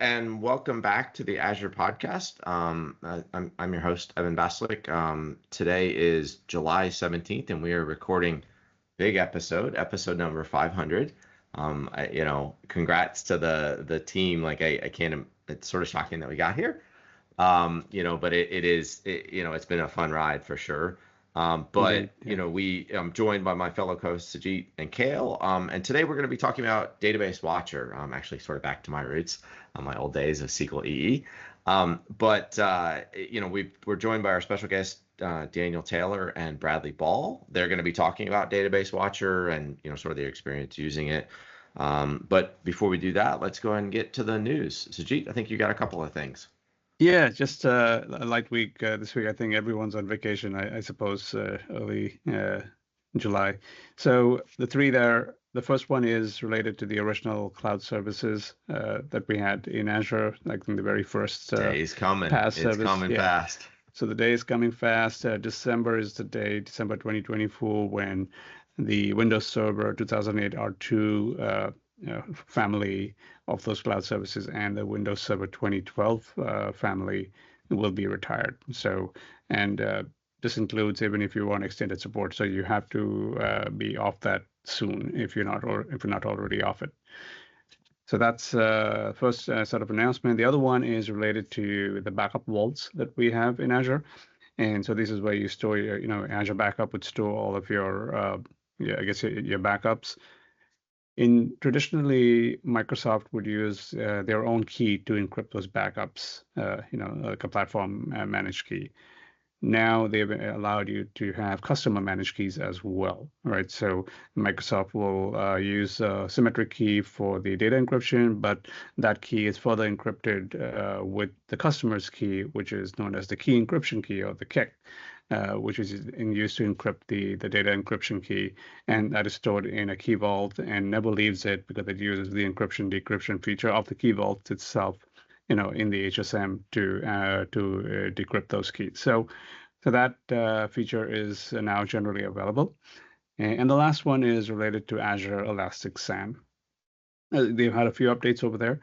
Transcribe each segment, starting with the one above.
and welcome back to the Azure podcast. I'm your host, Evan Baslick. Today is July 17th, and we are recording big episode number 500. Congrats to the team. Like I can't. It's sort of shocking that we got here. But it's been a fun ride for sure. Indeed, I'm joined by my fellow co-hosts Sajit and Kale. And today we're going to be talking about Database Watcher. Actually sort of back to my roots, my old days of SQL EE. We're joined by our special guests, Daniel Taylor and Bradley Ball. They're going to be talking about Database Watcher and, sort of their experience using it. But before we do that, let's go ahead and get to the news. Sajit, I think you got a couple of things. Yeah, just a light week this week. I think everyone's on vacation, I suppose, early July. So the three there, the first one is related to the original cloud services that we had in Azure, like in the very first day's coming. PaaS service. It's coming fast. So the day is coming fast. December is the day, December 2024, when the Windows Server 2008 R2 family of those cloud services and the Windows Server 2012 family will be retired. So, and this includes even if you want extended support. So you have to be off that soon if you're not already off it. So that's first sort of announcement. The other one is related to the backup vaults that we have in Azure. And so this is where you store your, Azure Backup would store all of your, your backups. Traditionally, Microsoft would use their own key to encrypt those backups, like a platform managed key. Now they've allowed you to have customer managed keys as well, right? So Microsoft will use a symmetric key for the data encryption, but that key is further encrypted with the customer's key, which is known as the key encryption key or the KEK. Which is used to encrypt the data encryption key, and that is stored in a key vault and never leaves it because it uses the encryption decryption feature of the key vault itself, in the HSM to decrypt those keys. So that feature is now generally available. And the last one is related to Azure Elastic SAN. They've had a few updates over there.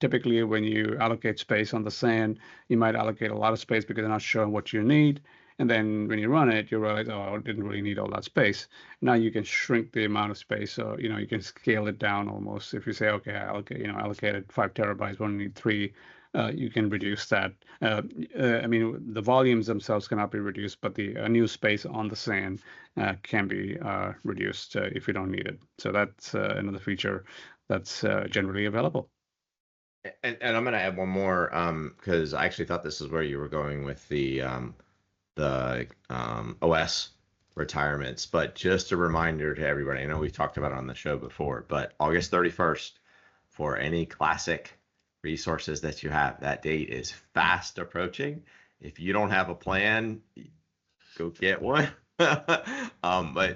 Typically, when you allocate space on the SAN, you might allocate a lot of space because they're not showing what you need. And then when you run it, you realize, oh, I didn't really need all that space. Now you can shrink the amount of space. So, you can scale it down almost. If you say, okay, I allocated 5 terabytes, only need 3, you can reduce that. The volumes themselves cannot be reduced, but the unused space on the SAN can be reduced if you don't need it. So that's another feature that's generally available. And I'm going to add one more because I actually thought this is where you were going with the OS retirements, but just a reminder to everybody, I know we've talked about it on the show before, but August 31st, for any classic resources that you have, that date is fast approaching. If you don't have a plan, go get one. But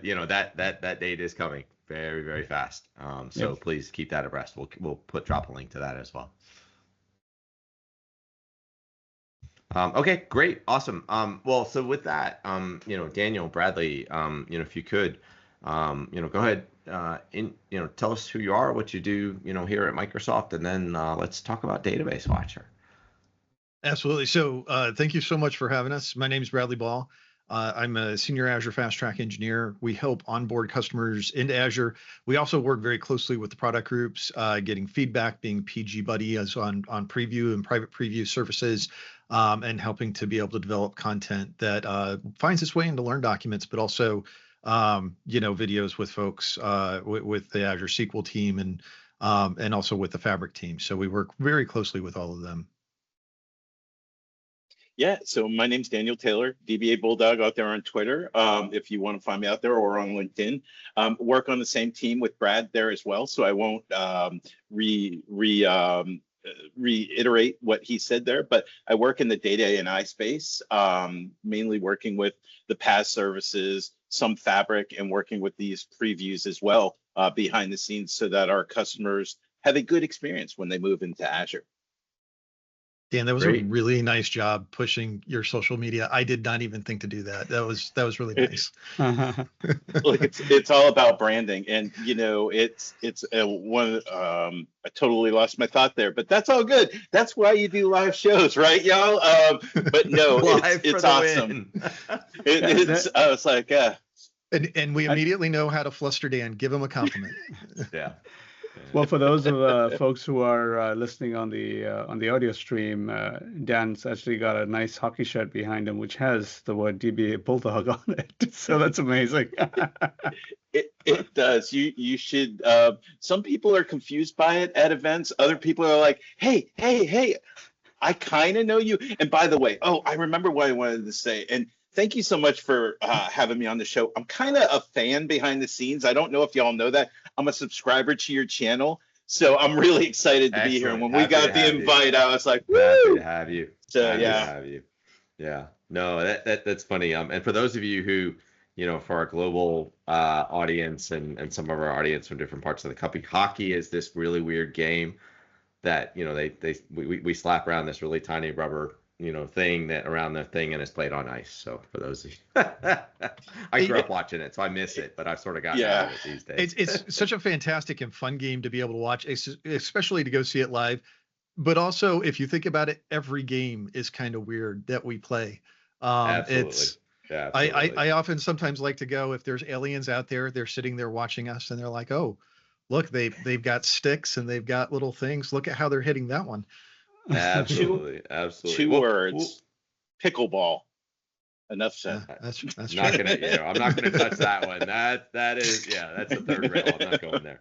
that date is coming very, very fast. So please keep that abreast. We'll drop a link to that as well. Okay, great, awesome. So with that, Daniel, Bradley, if you could, go ahead, tell us who you are, what you do, here at Microsoft, and then let's talk about Database Watcher. Absolutely. So thank you so much for having us. My name is Bradley Ball. I'm a senior Azure Fast Track engineer. We help onboard customers into Azure. We also work very closely with the product groups, getting feedback, being PG buddy as on preview and private preview services, and helping to be able to develop content that finds its way into Learn documents, but also videos with folks with the Azure SQL team and also with the Fabric team. So we work very closely with all of them. Yeah, so my name's Daniel Taylor, DBA Bulldog out there on Twitter, if you want to find me out there, or on LinkedIn. Work on the same team with Brad there as well, so I won't reiterate what he said there, but I work in the data A&I space, mainly working with the PaaS services, some Fabric, and working with these previews as well behind the scenes so that our customers have a good experience when they move into Azure. Dan, that was a Great. really nice job pushing your social media. I did not even think to do that. That was really nice. Look, it's all about branding, and it's one. I totally lost my thought there, but that's all good. That's why you do live shows, right, y'all? But no, it's awesome. I was like, and we immediately know how to fluster Dan. Give him a compliment. Yeah. Well, for those of folks who are listening on the audio stream, Dan's actually got a nice hockey shirt behind him, which has the word DBA Bulldog on it. So that's amazing. It does. You should. Some people are confused by it at events. Other people are like, hey, I kind of know you. And by the way, I remember what I wanted to say. And thank you so much for having me on the show. I'm kind of a fan behind the scenes. I don't know if y'all know that. I'm a subscriber to your channel, so I'm really excited to be here. And when we got the invite, I was like, woo! Happy to have you. So Happy yeah. to have you. Yeah. No, that's funny. And for those of you who, for our global audience and some of our audience from different parts of the country, hockey is this really weird game that, we slap around this really tiny rubber thing that around the thing, and it's played on ice. So for those of you, I grew up watching it, so I miss it, but I've sort of gotten out of it these days. It's such a fantastic and fun game to be able to watch, especially to go see it live. But also, if you think about it, every game is kind of weird that we play. Absolutely. I often sometimes like to go, if there's aliens out there, they're sitting there watching us, and they're like, oh, look, they've got sticks and they've got little things. Look at how they're hitting that one. Absolutely. Two words. Pickleball. Enough said. That's not true. gonna. I'm not gonna touch that one. That is. That's the third rail. I'm not going there.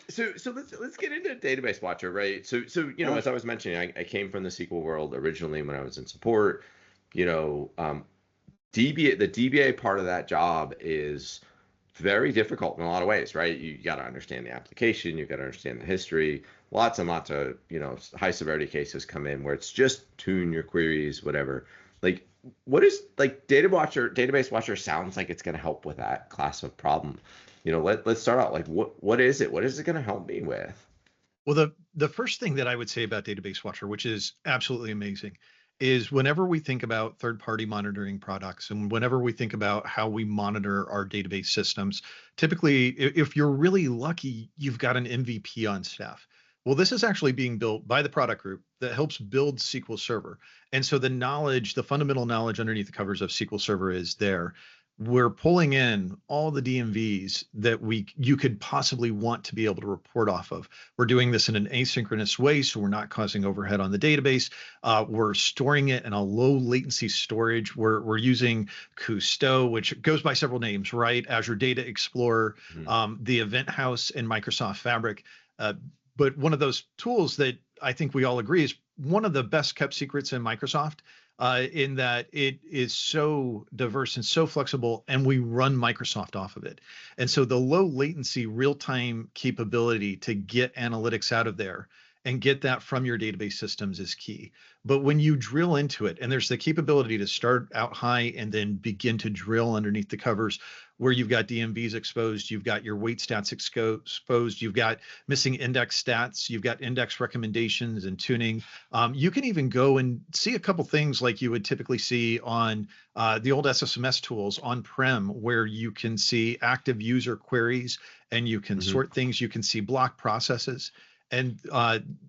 So let's get into Database Watcher, right? So as I was mentioning, I came from the SQL world originally when I was in support. The DBA part of that job is very difficult in a lot of ways, right? You got to understand the application, you got to understand the history. Lots and lots of high severity cases come in where it's just tune your queries, whatever. Like, what is Database Watcher sounds like it's going to help with that class of problem. Let's start out. Like, what is it? What is it going to help me with? Well, the first thing that I would say about Database Watcher, which is absolutely amazing, is whenever we think about third-party monitoring products and whenever we think about how we monitor our database systems, typically, if you're really lucky, you've got an MVP on staff. Well, this is actually being built by the product group that helps build SQL Server. And so the fundamental knowledge underneath the covers of SQL Server is there. We're pulling in all the DMVs that you could possibly want to be able to report off of. We're doing this in an asynchronous way, so we're not causing overhead on the database. We're storing it in a low latency storage. We're using Cousteau, which goes by several names, right? Azure Data Explorer, the Event House, and Microsoft Fabric. But one of those tools that I think we all agree is one of the best kept secrets in Microsoft, in that it is so diverse and so flexible, and we run Microsoft off of it. And so the low latency real-time capability to get analytics out of there and get that from your database systems is key. But when you drill into it, and there's the capability to start out high and then begin to drill underneath the covers, where you've got DMVs exposed, you've got your weight stats exposed, you've got missing index stats, you've got index recommendations and tuning. You can even go and see a couple things like you would typically see on the old SSMS tools on-prem, where you can see active user queries and you can sort things, you can see block processes. And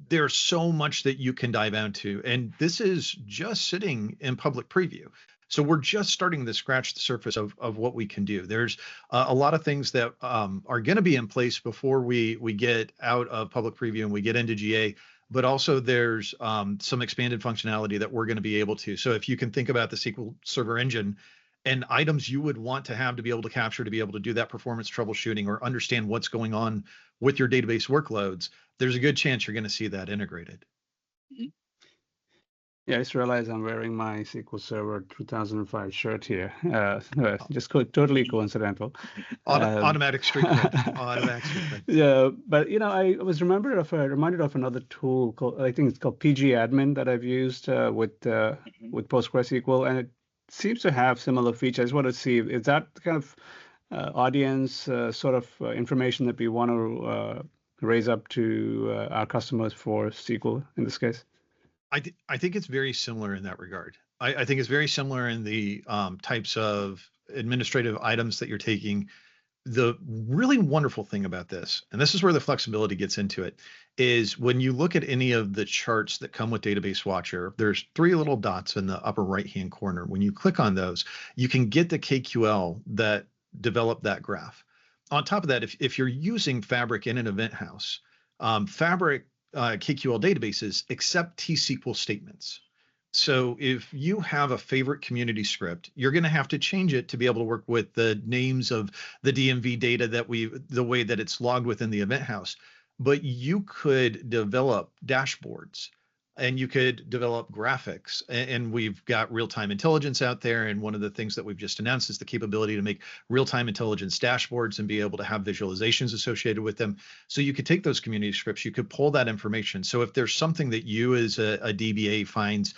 there's so much that you can dive into. And this is just sitting in public preview. So we're just starting to scratch the surface of what we can do. There's a lot of things that are going to be in place before we get out of public preview and we get into GA, but also there's some expanded functionality that we're going to be able to. So if you can think about the SQL Server Engine and items you would want to have to be able to capture, to be able to do that performance troubleshooting or understand what's going on with your database workloads, there's a good chance you're going to see that integrated. Yeah, I just realized I'm wearing my SQL Server 2005 shirt here. Just totally coincidental. Automatic street cred. Automatic street cred. Yeah, but I was reminded of another tool called, I think it's called PG Admin, that I've used with PostgreSQL, and it seems to have similar features. I just want to see, is that kind of audience sort of information that we want to raise up to our customers for SQL in this case? I think it's very similar in that regard. I think it's very similar in the types of administrative items that you're taking. The really wonderful thing about this, and this is where the flexibility gets into it, is when you look at any of the charts that come with Database Watcher, there's three little dots in the upper right-hand corner. When you click on those, you can get the KQL that developed that graph. On top of that, if you're using Fabric in an event house, Fabric KQL databases accept T-SQL statements. So if you have a favorite community script, you're going to have to change it to be able to work with the names of the DMV data the way that it's logged within the event house. But you could develop dashboards and you could develop graphics. And we've got real-time intelligence out there. And one of the things that we've just announced is the capability to make real-time intelligence dashboards and be able to have visualizations associated with them. So you could take those community scripts, you could pull that information. So if there's something that you as a DBA finds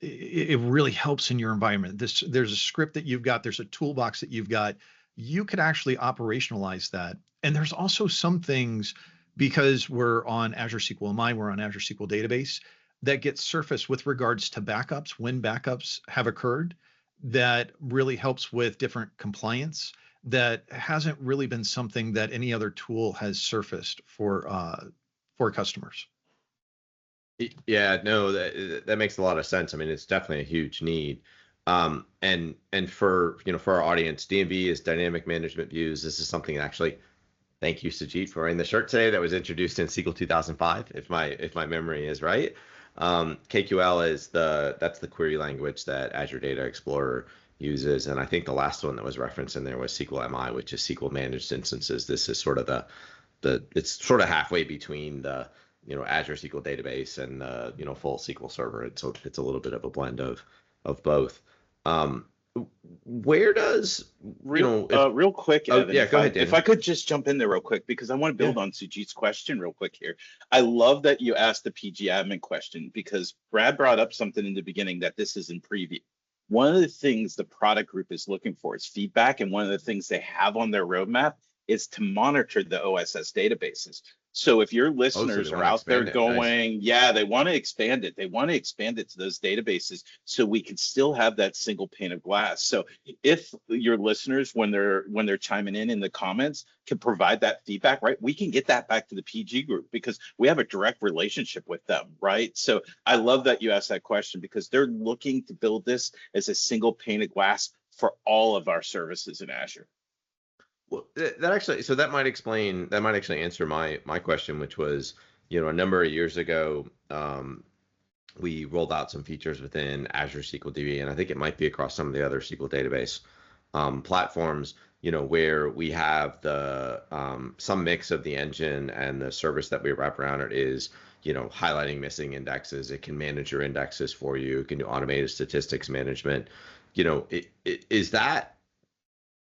it really helps in your environment. There's a script that you've got, there's a toolbox that you've got, you could actually operationalize that. And there's also some things, because we're on Azure SQL MI, we're on Azure SQL Database, that get surfaced with regards to backups, when backups have occurred, that really helps with different compliance. That hasn't really been something that any other tool has surfaced for customers. Yeah, no, that makes a lot of sense. I mean, it's definitely a huge need. And for for our audience, DMV is dynamic management views. This is something actually, thank you, Sajid, for wearing the shirt today, that was introduced in SQL 2005, if my memory is right. KQL is that's the query language that Azure Data Explorer uses, and I think the last one that was referenced in there was SQL MI, which is SQL Managed Instances. This is sort of it's sort of halfway between the Azure SQL database and the full SQL Server. It's a little bit of a blend of both. Where does real quick, Evan, yeah, go ahead, Dan. If I could just jump in there real quick, because I want to build on Sujit's question real quick here. I love that you asked the PG admin question, because Brad brought up something in the beginning that this is in preview. One of the things the product group is looking for is feedback, and one of the things they have on their roadmap is to monitor the OSS databases. So if your listeners are out there going, yeah, they want to expand it. They want to expand it to those databases so we can still have that single pane of glass. So if your listeners, when they're chiming in the comments, can provide that feedback, right, we can get that back to the PG group because we have a direct relationship with them, right? So I love that you asked that question, because they're looking to build this as a single pane of glass for all of our services in Azure. Well, that might actually answer my question, which was, a number of years ago, we rolled out some features within Azure SQL DB, and I think it might be across some of the other SQL database platforms, where we have the some mix of the engine and the service that we wrap around it is, highlighting missing indexes. It can manage your indexes for you. It can do automated statistics management. Is that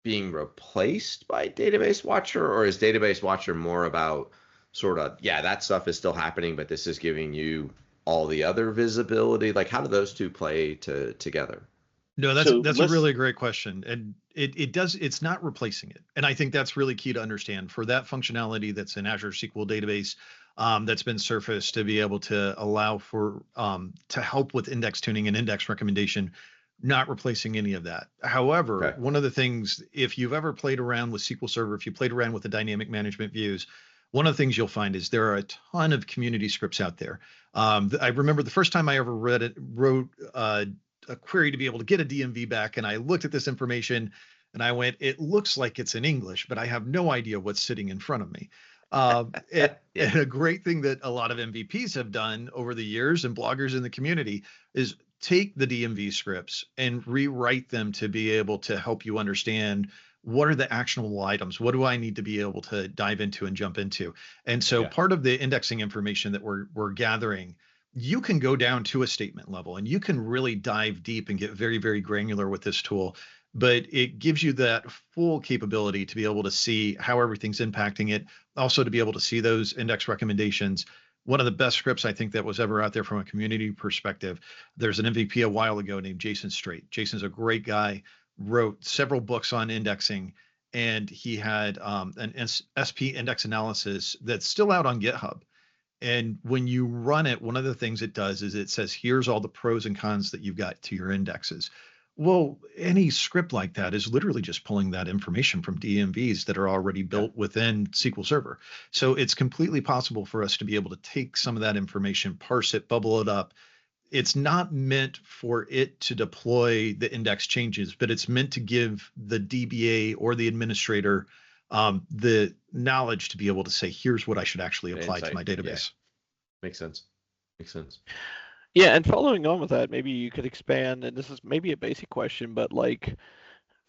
being replaced by Database Watcher, or is Database Watcher more about sort of, yeah, that stuff is still happening, but this is giving you all the other visibility? Like, how do those two play together? No, that's a really great question. And it's not replacing it. And I think that's really key to understand. For that functionality that's in Azure SQL Database, that's been surfaced to be able to allow for to help with index tuning and index recommendation, not replacing any of that. However, one of the things, if you've ever played around with SQL Server, if you played around with the dynamic management views, one of the things you'll find is there are a ton of community scripts out there. I remember the first time I ever wrote a query to be able to get a DMV back, and I looked at this information and I went, it looks like it's in English, but I have no idea what's sitting in front of me. And a great thing that a lot of MVPs have done over the years, and bloggers in the community, is take the DMV scripts and rewrite them to be able to help you understand what are the actionable items, what do I need to be able to dive into and jump into. And so part of the indexing information that we're gathering, you can go down to a statement level and you can really dive deep and get very, very granular with this tool. But it gives you that full capability to be able to see how everything's impacting it, also to be able to see those index recommendations. One of the best scripts I think that was ever out there from a community perspective, there's an MVP a while ago named Jason Straight. Jason's a great guy, wrote several books on indexing, and he had an SP index analysis that's still out on GitHub. And when you run it, one of the things it does is it says, here's all the pros and cons that you've got to your indexes. Well, any script like that is literally just pulling that information from DMVs that are already built within SQL Server. So it's completely possible for us to be able to take some of that information, parse it, bubble it up. It's not meant for it to deploy the index changes, but it's meant to give the DBA or the administrator the knowledge to be able to say, here's what I should actually apply to my database. Makes sense. Makes sense. Yeah, and following on with that, maybe you could expand, and this is maybe a basic question, but like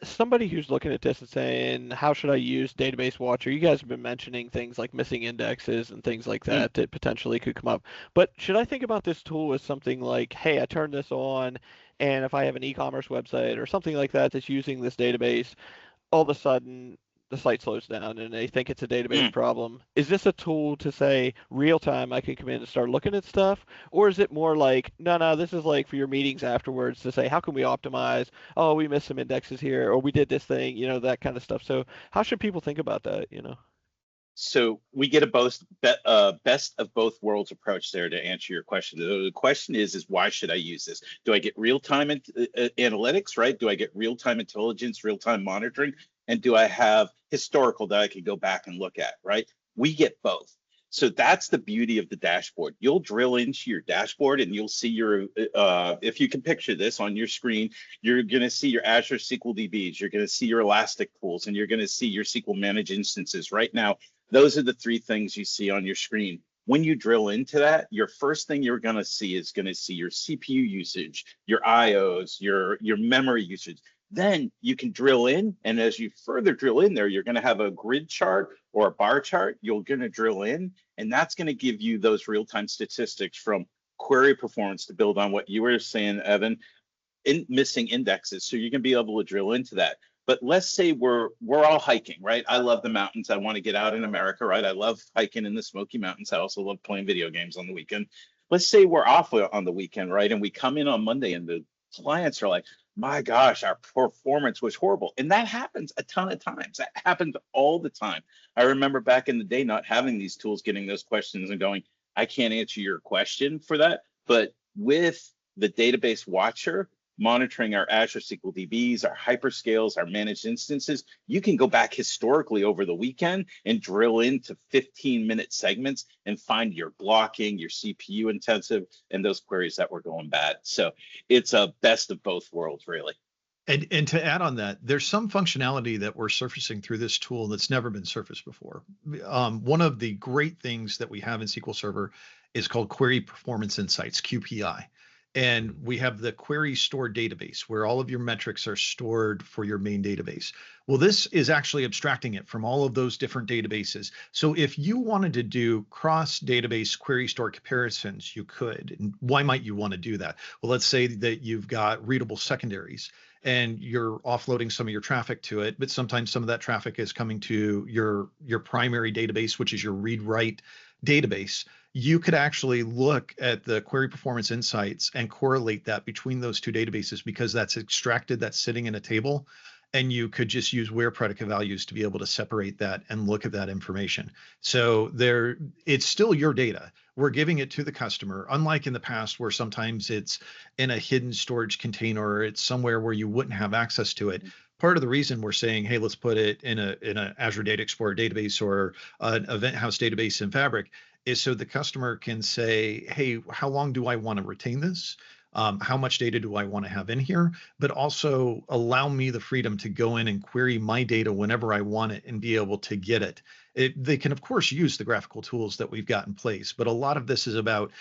somebody who's looking at this and saying, how should I use Database Watcher? You guys have been mentioning things like missing indexes and things like that that potentially could come up. But should I think about this tool as something like, hey, I turn this on, and if I have an e-commerce website or something like that that's using this database, all of a sudden the site slows down and they think it's a database problem. Is this a tool to say real time I can come in and start looking at stuff? Or is it more like, no, this is like for your meetings afterwards to say, how can we optimize? Oh, we missed some indexes here, or we did this thing, that kind of stuff. So how should people think about that, So we get a best of both worlds approach there to answer your question. The question is why should I use this? Do I get real-time analytics, right? Do I get real-time intelligence, real-time monitoring? And do I have historical that I can go back and look at, right? We get both. So that's the beauty of the dashboard. You'll drill into your dashboard and you'll see your, if you can picture this on your screen, you're going to see your Azure SQL DBs, you're going to see your Elastic pools, and you're going to see your SQL Managed Instances. Right now, those are the three things you see on your screen. When you drill into that, your first thing you're going to see your CPU usage, your IOs, your memory usage. Then you can drill in, and as you further drill in there, you're going to have a grid chart or a bar chart. You're going to drill in, and that's going to give you those real-time statistics from query performance to build on what you were saying, Evan, in missing indexes. So you're going to be able to drill into that. But let's say we're all hiking, right? I love the mountains. I want to get out in America, right? I love hiking in the Smoky Mountains. I also love playing video games on the weekend. Let's say we're off on the weekend, right? And we come in on Monday and the clients are like, my gosh, our performance was horrible. And that happens a ton of times. That happens all the time. I remember back in the day not having these tools, getting those questions and going, I can't answer your question for that. But with the Database Watcher, monitoring our Azure SQL DBs, our Hyperscales, our managed instances, you can go back historically over the weekend and drill into 15-minute segments and find your blocking, your CPU intensive, and those queries that were going bad. So it's a best of both worlds, really. And to add on that, there's some functionality that we're surfacing through this tool that's never been surfaced before. One of the great things that we have in SQL Server is called Query Performance Insights, QPI. And we have the query stored database where all of your metrics are stored for your main database. Well, this is actually abstracting it from all of those different databases. So if you wanted to do cross-database query store comparisons, you could. And why might you want to do that? Well, let's say that you've got readable secondaries and you're offloading some of your traffic to it, but sometimes some of that traffic is coming to your primary database, which is your read-write database. You could actually look at the query performance insights and correlate that between those two databases because that's extracted, that's sitting in a table, and you could just use where predicate values to be able to separate that and look at that information. So it's still your data. We're giving it to the customer, unlike in the past where sometimes it's in a hidden storage container or it's somewhere where you wouldn't have access to it. Part of the reason we're saying, hey, let's put it in a Azure Data Explorer database or an Event House database in Fabric is so the customer can say, hey, how long do I want to retain this? How much data do I want to have in here? But also allow me the freedom to go in and query my data whenever I want it and be able to get it. They can, of course, use the graphical tools that we've got in place, but a lot of this is about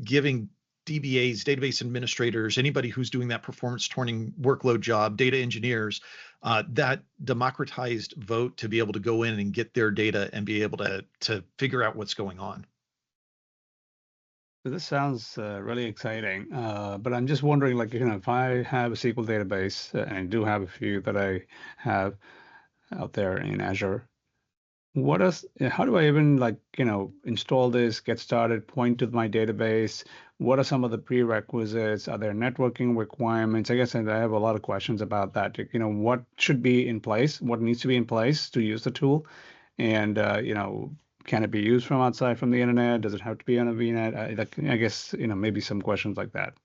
giving DBAs, database administrators, anybody who's doing that performance tuning workload job, data engineers, that democratized vote to be able to go in and get their data and be able to figure out what's going on. So this sounds really exciting, but I'm just wondering, like, if I have a SQL database, and I do have a few that I have out there in Azure, how do I even install this, get started, point to my database? What are some of the prerequisites? Are there networking requirements? I guess I have a lot of questions about that. What should be in place? What needs to be in place to use the tool? And, can it be used from outside from the internet? Does it have to be on a VNet? I guess, maybe some questions like that.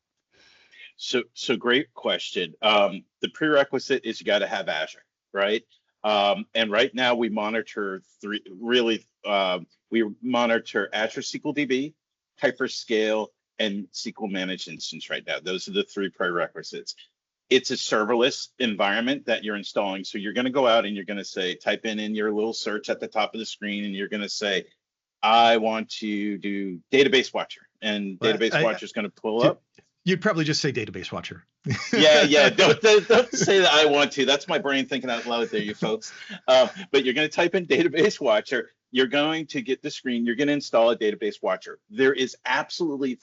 So great question. The prerequisite is you got to have Azure, right? And right now we monitor we monitor Azure SQL DB, Hyperscale, and SQL Managed Instance right now. Those are the 3 prerequisites. It's a serverless environment that you're installing. So you're going to go out and you're going to say, type in your little search at the top of the screen, and you're going to say, I want to do Database Watcher, and Database Watcher is going to pull up. You'd probably just say Database Watcher. Yeah. Don't say that I want to. That's my brain thinking out loud there, you folks. But you're going to type in Database Watcher. You're going to get the screen. You're going to install a Database Watcher. There is absolutely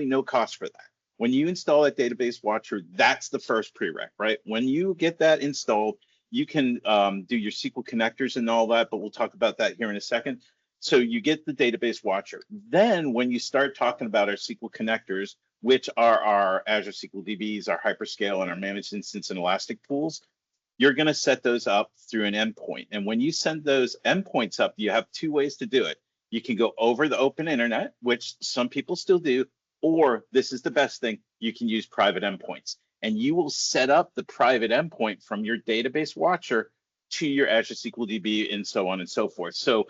no cost for that. When you install a Database Watcher, that's the first prereq, right? When you get that installed, you can do your SQL connectors and all that, but we'll talk about that here in a second. So you get the Database Watcher. Then when you start talking about our SQL connectors, which are our Azure SQL DBs, our Hyperscale, and our Managed Instance and Elastic pools, you're going to set those up through an endpoint. And when you send those endpoints up, you have 2 ways to do it. You can go over the open internet, which some people still do, or this is the best thing, you can use private endpoints. And you will set up the private endpoint from your Database Watcher to your Azure SQL DB and so on and so forth. So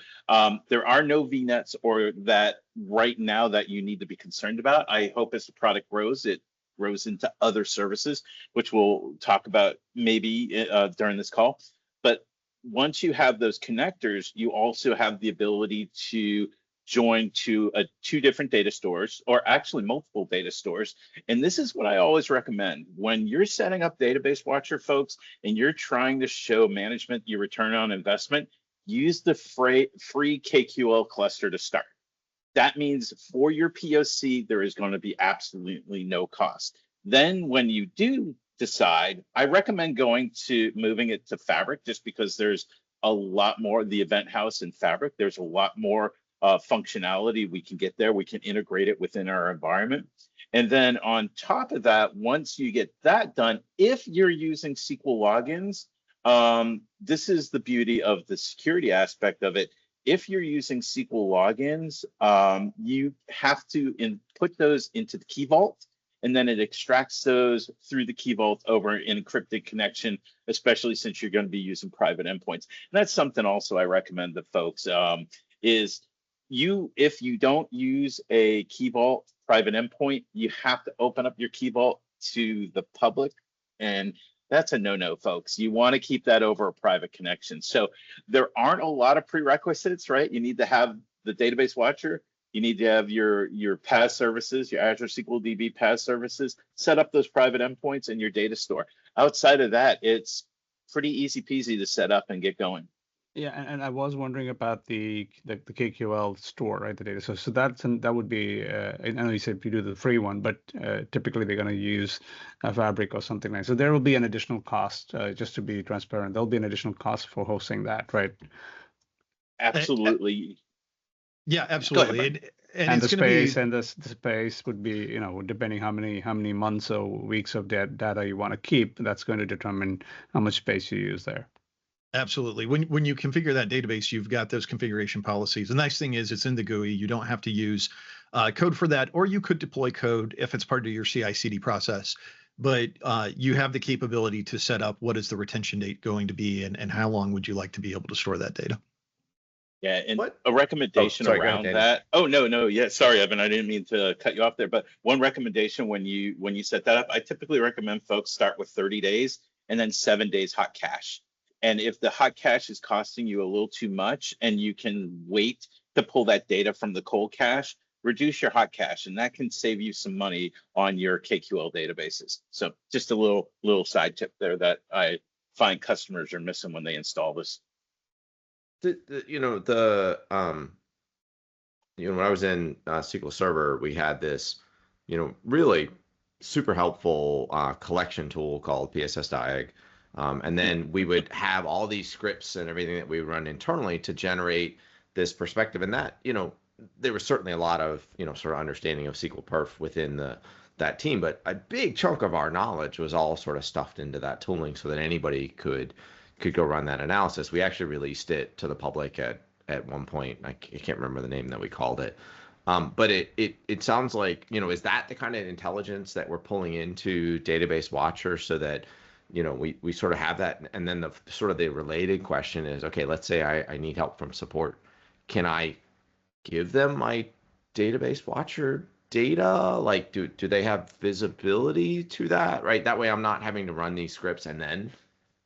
there are no VNets or that right now that you need to be concerned about. I hope as the product grows, it grows into other services, which we'll talk about maybe during this call. But once you have those connectors, you also have the ability to join to 2 different data stores, or actually multiple data stores. And this is what I always recommend. When you're setting up Database Watcher, folks, and you're trying to show management your return on investment, use the free KQL cluster to start. That means for your POC, there is going to be absolutely no cost. Then when you do decide, I recommend moving it to Fabric, just because there's a lot more, the Event House in Fabric, there's a lot more functionality we can get there. We can integrate it within our environment. And then on top of that, once you get that done, if you're using SQL logins, this is the beauty of the security aspect of it. If you're using SQL logins, you have to put those into the Key Vault, and then it extracts those through the Key Vault over an encrypted connection, especially since you're going to be using private endpoints. And that's something also I recommend to folks if you don't use a Key Vault private endpoint, you have to open up your Key Vault to the public, and that's a no-no, folks. You want to keep that over a private connection. So there aren't a lot of prerequisites, right? You need to have the Database Watcher. You need to have your PaaS services, your Azure SQL DB PaaS services, set up those private endpoints in your data store. Outside of that, it's pretty easy peasy to set up and get going. Yeah, and I was wondering about the KQL store, right? The data. So that would be. I know you said you do the free one, but typically they're going to use a Fabric or something like that. So there will be an additional cost, just to be transparent. There'll be an additional cost for hosting that, right? Absolutely. Yeah, absolutely. And the space the space would be, depending how many months or weeks of data you want to keep, that's going to determine how much space you use there. Absolutely. When you configure that database, you've got those configuration policies. The nice thing is it's in the GUI. You don't have to use code for that, or you could deploy code if it's part of your CI/CD process. But you have the capability to set up what is the retention date going to be, and how long would you like to be able to store that data. Yeah, and a recommendation around that. Oh, no. Yeah, sorry, Evan, I didn't mean to cut you off there. But one recommendation when you set that up, I typically recommend folks start with 30 days and then 7 days hot cache. And if the hot cache is costing you a little too much and you can wait to pull that data from the cold cache, reduce your hot cache, and that can save you some money on your KQL databases. So just a little side tip there that I find customers are missing when they install this. When I was in SQL Server, we had this, really super helpful collection tool called PSS-Diag. And then we would have all these scripts and everything that we would run internally to generate this perspective. And that, there was certainly a lot of, sort of understanding of SQL perf within that team. But a big chunk of our knowledge was all sort of stuffed into that tooling so that anybody could go run that analysis. We actually released it to the public at at one point. I can't remember the name that we called it. But it sounds like, is that the kind of intelligence that we're pulling into Database Watcher so that, we sort of have that. And then the sort of the related question is, okay, let's say I need help from support. Can I give them my Database Watcher data? Like, do they have visibility to that, right? That way I'm not having to run these scripts and then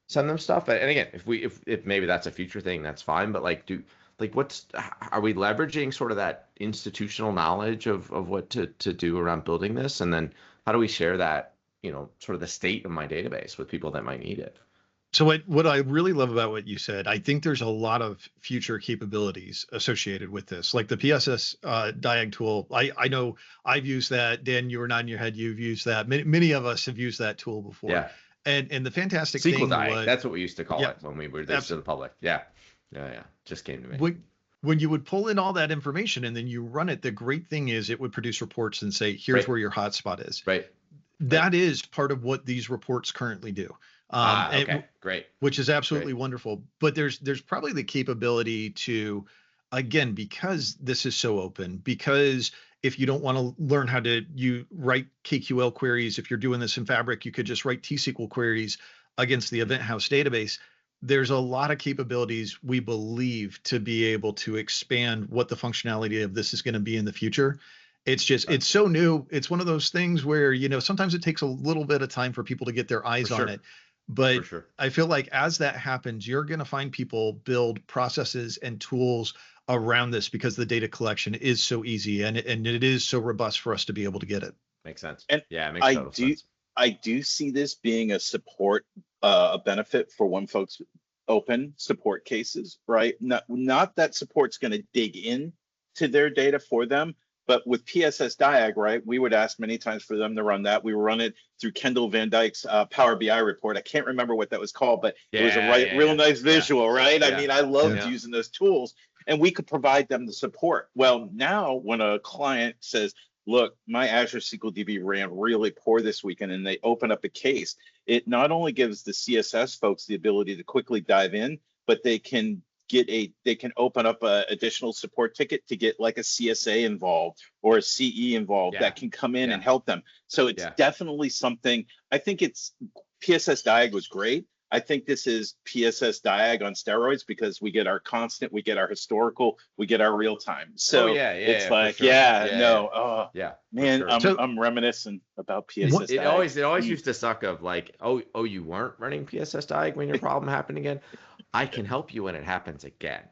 send them stuff. And again, if maybe that's a future thing, that's fine. But like, are we leveraging sort of that institutional knowledge of what to do around building this? And then how do we share that, sort of the state of my database with people that might need it? So what I really love about what you said, I think there's a lot of future capabilities associated with this, like the PSS Diag tool. I know I've used that. Dan, you were nodding your head. You've used that. Many of us have used that tool before. Yeah. And the fantastic SQL thing Diag, was, that's what we used to call it when we were this to the public. Yeah. Just came to me. When you would pull in all that information and then you run it, the great thing is it would produce reports and say, here's where your hotspot is. Right. That is part of what these reports currently do. Okay, great. Which is absolutely wonderful. But there's probably the capability to, again, because this is so open, because if you don't want to learn how to write KQL queries, if you're doing this in Fabric, you could just write T-SQL queries against the Event House database. There's a lot of capabilities we believe to be able to expand what the functionality of this is going to be in the future. It's just, it's so new. It's one of those things where, sometimes it takes a little bit of time for people to get their eyes on it. But I feel like as that happens, you're going to find people build processes and tools around this because the data collection is so easy and it is so robust for us to be able to get it. Makes sense. And yeah, it makes total sense. I do see this being a support, a benefit for when folks open support cases, right? Not that support's going to dig in to their data for them, but with PSS Diag, right, we would ask many times for them to run that. We would run it through Kendall Van Dyke's Power BI report. I can't remember what that was called, but it was a real nice visual, right? Yeah. I mean, I loved using those tools, and we could provide them the support. Well, now when a client says, look, my Azure SQL DB ran really poor this weekend, and they open up a case, it not only gives the CSS folks the ability to quickly dive in, but they can open up an additional support ticket to get like a CSA involved or a CE involved that can come in and help them. So it's definitely something. I think PSS Diag was great. I think this is PSS Diag on steroids because we get our constant, we get our historical, we get our real time. So it's like, man, I'm reminiscing about PSS Diag. It always used to suck of like, oh, you weren't running PSS Diag when your problem happened again. I can help you when it happens again.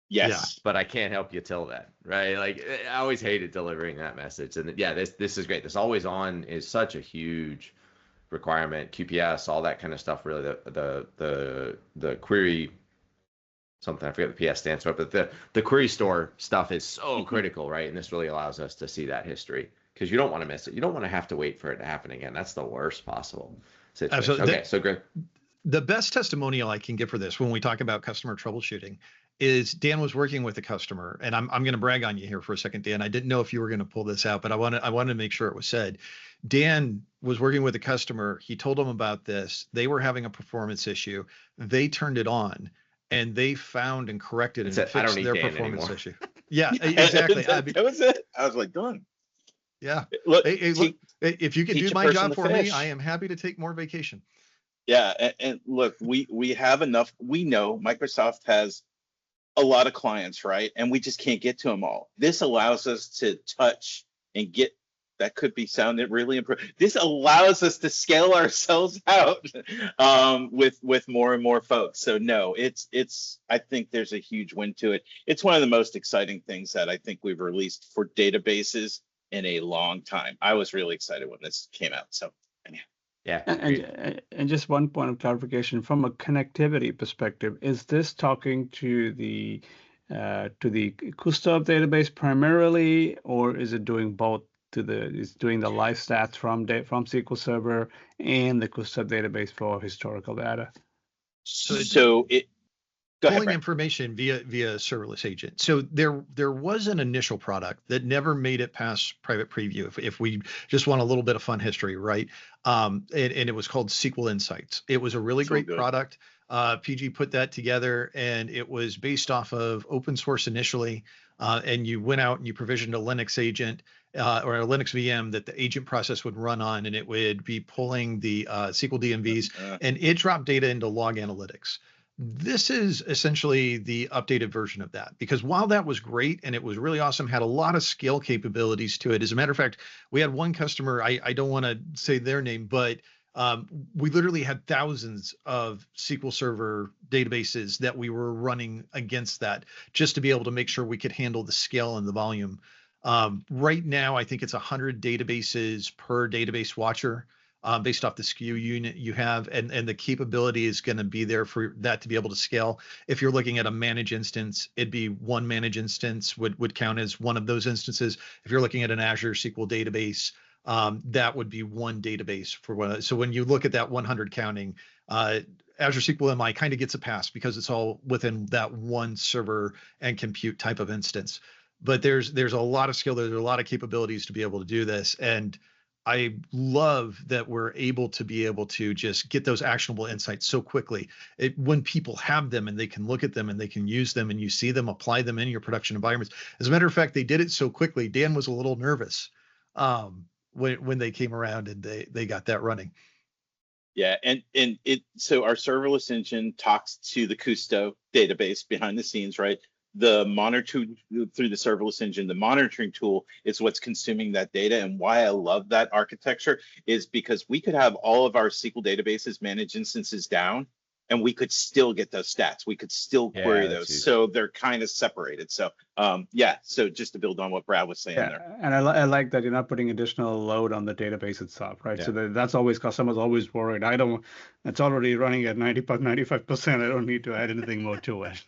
Yes. But I can't help you till then, right? Like I always hated delivering that message. And this is great. This always on is such a huge requirement. QPS, all that kind of stuff. Really, the query, something I forget the PS stands for, but the query store stuff is so critical, right? And this really allows us to see that history because you don't want to miss it. You don't want to have to wait for it to happen again. That's the worst possible situation. Absolutely. Okay, so great. The best testimonial I can give for this when we talk about customer troubleshooting is Dan was working with a customer, and I'm going to brag on you here for a second, Dan. I didn't know if you were going to pull this out, but I wanted to make sure it was said. Dan was working with a customer. He told them about this. They were having a performance issue. They turned it on, and they found and corrected and fixed their performance issue. Yeah, exactly. That was it. I was like, done. Yeah. Look, look, if you can do my job for me, I am happy to take more vacation. Yeah, and look, we have enough. We know Microsoft has a lot of clients, right? And we just can't get to them all. This allows us to touch and get. That could be sounded really impressive. This allows us to scale ourselves out with more and more folks. So no, it's. I think there's a huge win to it. It's one of the most exciting things that I think we've released for databases in a long time. I was really excited when this came out. So anyhow. Yeah. And just one point of clarification from a connectivity perspective, is this talking to the custod database primarily, or is it doing both? Is doing the live stats from SQL Server and the custod database for historical data? So it pulling information via serverless agent. So there was an initial product that never made it past private preview. If we just want a little bit of fun history, right? And it was called SQL Insights. It was a really great product. PG put that together, and it was based off of open source initially. And you went out and you provisioned a Linux agent or a Linux VM that the agent process would run on, and it would be pulling the SQL DMVs, and it dropped data into log analytics. This is essentially the updated version of that, because while that was great and it was really awesome, had a lot of scale capabilities to it. As a matter of fact, we had one customer, I don't want to say their name, but we literally had thousands of SQL Server databases that we were running against that just to be able to make sure we could handle the scale and the volume. Right now, I think it's 100 databases per database watcher. Based off the SKU unit you have, and the capability is going to be there for that to be able to scale. If you're looking at a managed instance, it'd be one managed instance would count as one of those instances. If you're looking at an Azure SQL database, that would be one database for one. So when you look at that 100 counting, Azure SQL MI kind of gets a pass because it's all within that one server and compute type of instance. But there's a lot of skill, there's a lot of capabilities to be able to do this, and I love that we're able to just get those actionable insights so quickly. When people have them and they can look at them and they can use them and you see them, apply them in your production environments. As a matter of fact, they did it so quickly. Dan was a little nervous when they came around and they got that running. Yeah, and so our serverless engine talks to the Custo database behind the scenes, right? The monitor through the serverless engine, the monitoring tool is what's consuming that data. And why I love that architecture is because we could have all of our SQL databases managed instances down, and we could still get those stats. We could still query those. Easy. So they're kind of separated. So yeah, so just to build on what Brad was saying there. And I like that you're not putting additional load on the database itself, right? Yeah. So that's always, customers always worried. It's already running at 95%. I don't need to add anything more to it.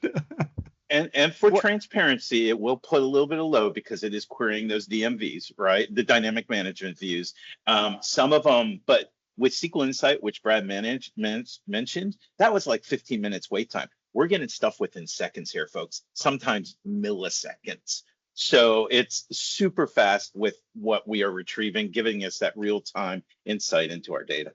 And for transparency, it will put a little bit of load because it is querying those DMVs, right? The dynamic management views. Some of them, but with SQL Insight, which Brad mentioned, that was like 15 minutes wait time. We're getting stuff within seconds here, folks, sometimes milliseconds. So it's super fast with what we are retrieving, giving us that real-time insight into our data.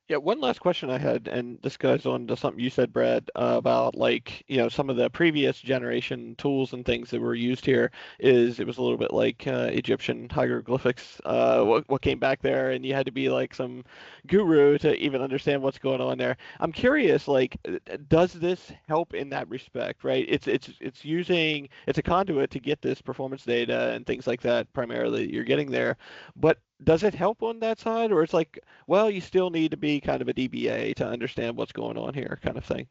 Yeah, one last question I had, and this goes on to something you said, Brad, about like, some of the previous generation tools and things that were used here it was a little bit like Egyptian hieroglyphics, what came back there, and you had to be like some guru to even understand what's going on there. I'm curious, like, does this help in that respect, right? It's a conduit to get this performance data and things like that primarily that you're getting there, but does it help on that side, or it's like, well, you still need to be kind of a DBA to understand what's going on here, kind of thing?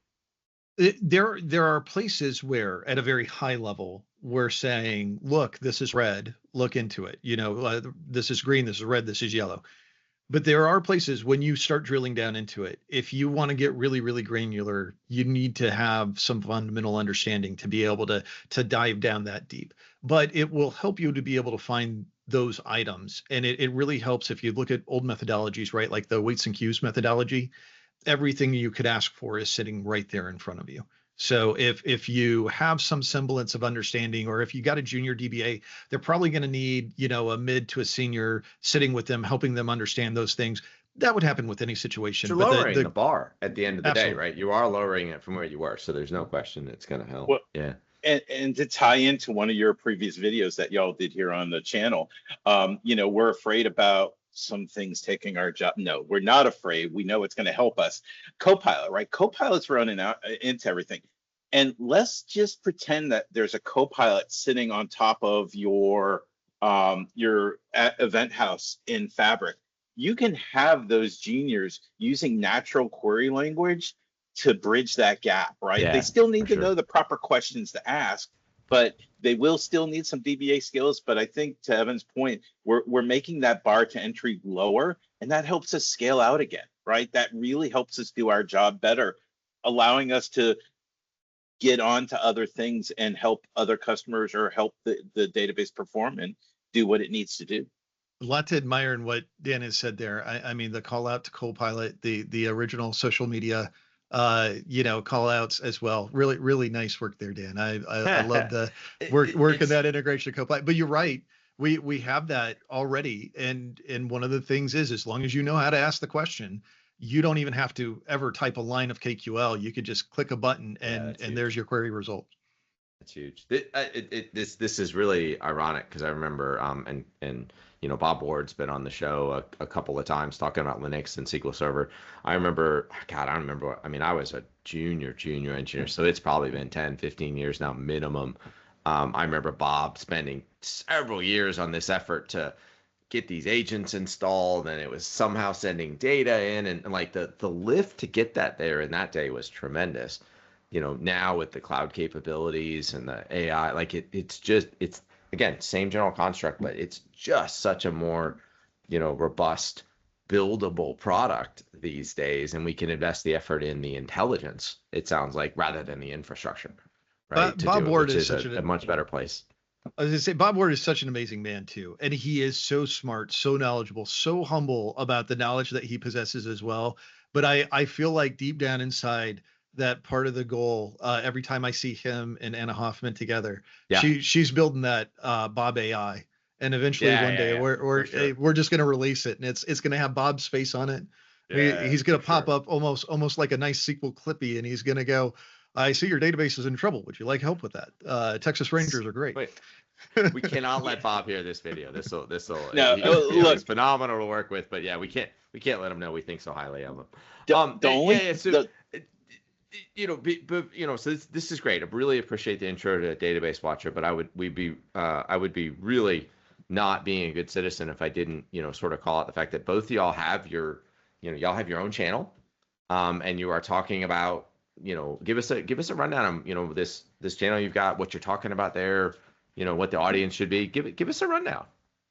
There are places where, at a very high level, we're saying, look, this is red, look into it. This is green, this is red, this is yellow. But there are places when you start drilling down into it, if you want to get really, really granular, you need to have some fundamental understanding to be able to dive down that deep. But it will help you to be able to find those items. And it really helps if you look at old methodologies, right? Like the weights and queues methodology, everything you could ask for is sitting right there in front of you. So if you have some semblance of understanding, or if you got a junior DBA, they're probably going to need, a mid to a senior sitting with them, helping them understand those things. That would happen with any situation. You're lowering the bar at the end of the day, right? You are lowering it from where you were. So there's no question it's going to help. Well, yeah. And to tie into one of your previous videos that y'all did here on the channel, we're afraid about some things taking our job. No, we're not afraid. We know it's going to help us. Copilot, right? Copilot's running out into everything. And let's just pretend that there's a Copilot sitting on top of your event house in Fabric. You can have those juniors using natural query language to bridge that gap, right? Yeah, they still need to know the proper questions to ask, but they will still need some DBA skills. But I think, to Evan's point, we're making that bar to entry lower, and that helps us scale out again, right? That really helps us do our job better, allowing us to get on to other things and help other customers, or help the database perform and do what it needs to do. A lot to admire in what Dan has said there. I mean, the call out to Copilot, the original social media call outs as well. Really, really nice work there, Dan. I love the work in that integration of Copilot. But you're right. We have that already. And one of the things is, as long as you know how to ask the question, you don't even have to ever type a line of KQL. You could just click a button and huge. there's your query result. That's huge. This is really ironic because I remember and Bob Ward's been on the show a couple of times talking about Linux and SQL Server. I remember, God, I remember. I mean, I was a junior engineer, so it's probably been 10, 15 years now minimum. I remember Bob spending several years on this effort to get these agents installed, and it was somehow sending data in, and like the lift to get that there in that day was tremendous. Now with the cloud capabilities and the AI, like it's again, same general construct, but it's just such a more, robust, buildable product these days. And we can invest the effort in the intelligence, it sounds like, rather than the infrastructure, right? Bob Ward is such a much better place. I was gonna say, Bob Ward is such an amazing man too. And he is so smart, so knowledgeable, so humble about the knowledge that he possesses as well. But I feel like deep down inside, that part of the goal, every time I see him and Anna Hoffman together, she's building that Bob AI, and eventually one day we're just going to release it, and it's going to have Bob's face on it. He's going to pop up almost like a nice SQL Clippy, and he's going to go, "I see your database is in trouble. Would you like help with that? Texas Rangers are great." Wait. We cannot let Bob hear this video. This'll no, look, he's phenomenal to work with, but yeah, we can't let him know we think so highly of him. So this is great. I really appreciate the intro to Database Watcher, but I would be really not being a good citizen if I didn't, sort of call out the fact that both of y'all have your own channel, and you are talking about, give us a rundown on, this channel you've got, what you're talking about there, what the audience should be. Give us a rundown.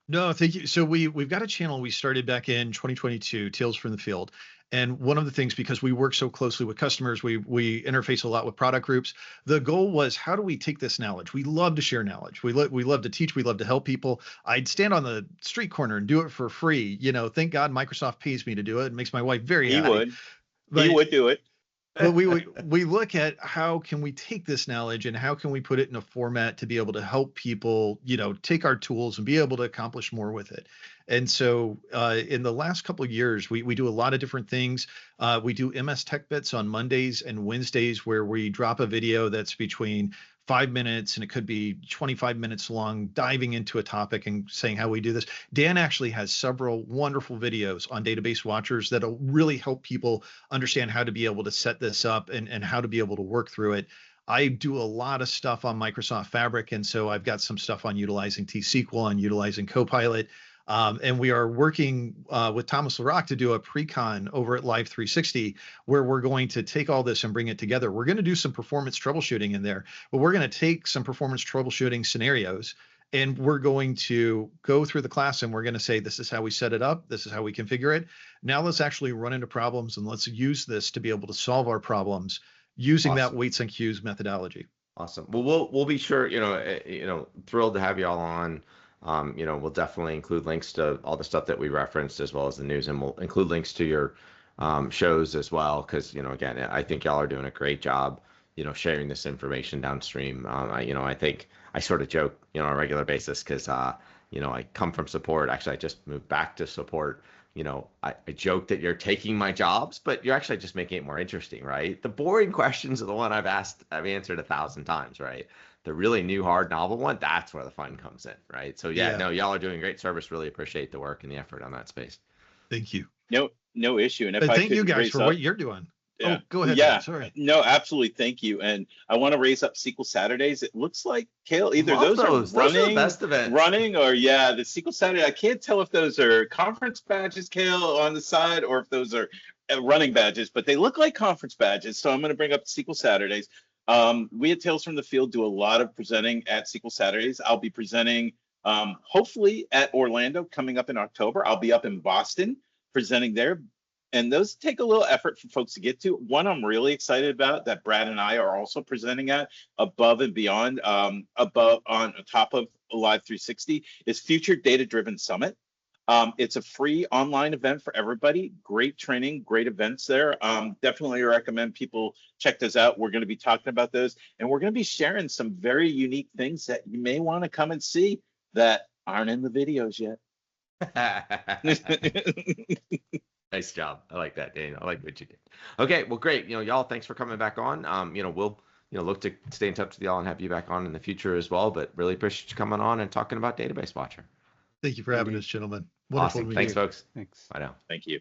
No, thank you. So we've got a channel we started back in 2022, Tales from the Field. And one of the things, because we work so closely with customers, we interface a lot with product groups. The goal was, how do we take this knowledge? We love to share knowledge. We love to teach. We love to help people. I'd stand on the street corner and do it for free. Thank God Microsoft pays me to do it. It makes my wife very happy. He would do it. But we look at how can we take this knowledge and how can we put it in a format to be able to help people, take our tools and be able to accomplish more with it. And so in the last couple of years, we do a lot of different things. We do MS Tech Bits on Mondays and Wednesdays, where we drop a video that's between 5 minutes and it could be 25 minutes long, diving into a topic and saying how we do this. Dan actually has several wonderful videos on Database Watchers that'll really help people understand how to be able to set this up and how to be able to work through it. I do a lot of stuff on Microsoft Fabric, and so I've got some stuff on utilizing T-SQL and utilizing Copilot. And we are working with Thomas LaRock to do a pre-con over at Live 360, where we're going to take all this and bring it together. We're going to do some performance troubleshooting in there, but we're going to take some performance troubleshooting scenarios, and we're going to go through the class, and we're going to say, this is how we set it up. This is how we configure it. Now let's actually run into problems, and let's use this to be able to solve our problems using that weights and queues methodology. Awesome. Well, we'll be sure, thrilled to have you all on. We'll definitely include links to all the stuff that we referenced, as well as the news, and we'll include links to your shows as well, because again, I think y'all are doing a great job sharing this information downstream. I think I sort of joke on a regular basis, because I come from support. Actually, I just moved back to support. I joke that you're taking my jobs, but you're actually just making it more interesting, right? The boring questions are the one I've answered 1,000 times, right? The really new, hard, novel one, that's where the fun comes in, right? So no, y'all are doing great service. Really appreciate the work and the effort on that space. Thank you. No issue. And thank you guys for what you're doing. Yeah. Oh, go ahead. Yeah. Sorry. No, absolutely. Thank you. And I want to raise up SQL Saturdays. It looks like, Cale, either those are running, the best events. Running, or the SQL Saturday. I can't tell if those are conference badges, Cale, on the side, or if those are running badges, but they look like conference badges. So I'm going to bring up SQL Saturdays. We at Tales from the Field do a lot of presenting at SQL Saturdays. I'll be presenting hopefully at Orlando coming up in October. I'll be up in Boston presenting there. And those take a little effort for folks to get to. One I'm really excited about that Brad and I are also presenting at, above and beyond, above on top of Live 360, is Future Data Driven Summit. It's a free online event for everybody. Great training, great events there. Definitely recommend people check those out. We're going to be talking about those, and we're going to be sharing some very unique things that you may want to come and see that aren't in the videos yet. Nice job. I like that, Daniel. I like what you did. Okay, well, great. Y'all, thanks for coming back on. We'll look to stay in touch with y'all and have you back on in the future as well. But really appreciate you coming on and talking about Database Watcher. Thank you for having us, gentlemen. Wonderful Awesome. to meet Thanks, you. folks. Thanks. Bye now. Thank you.